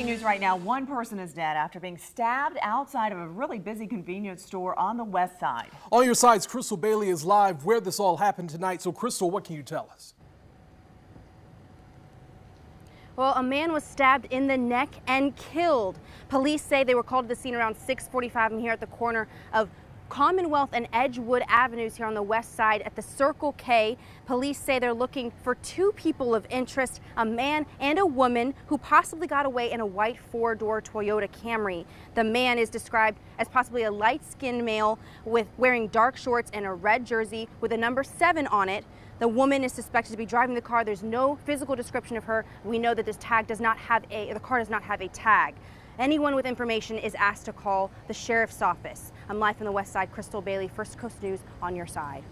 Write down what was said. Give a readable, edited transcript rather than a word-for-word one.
News right now, one person is dead after being stabbed outside of a really busy convenience store on the west side. On your sides, Crystal Bailey is live where this all happened tonight. So Crystal, what can you tell us? Well, a man was stabbed in the neck and killed. Police say they were called to the scene around 6:45. I'm here at the corner of Commonwealth and Edgewood Avenues here on the west side at the Circle K. Police say they're looking for two people of interest, a man and a woman who possibly got away in a white four-door Toyota Camry. The man is described as possibly a light-skinned male with wearing dark shorts and a red jersey with a number 7 on it. The woman is suspected to be driving the car. There's no physical description of her. We know that the car does not have a tag. Anyone with information is asked to call the sheriff's office. I'm live from the west side. Crystal Bailey, First Coast News, on your side.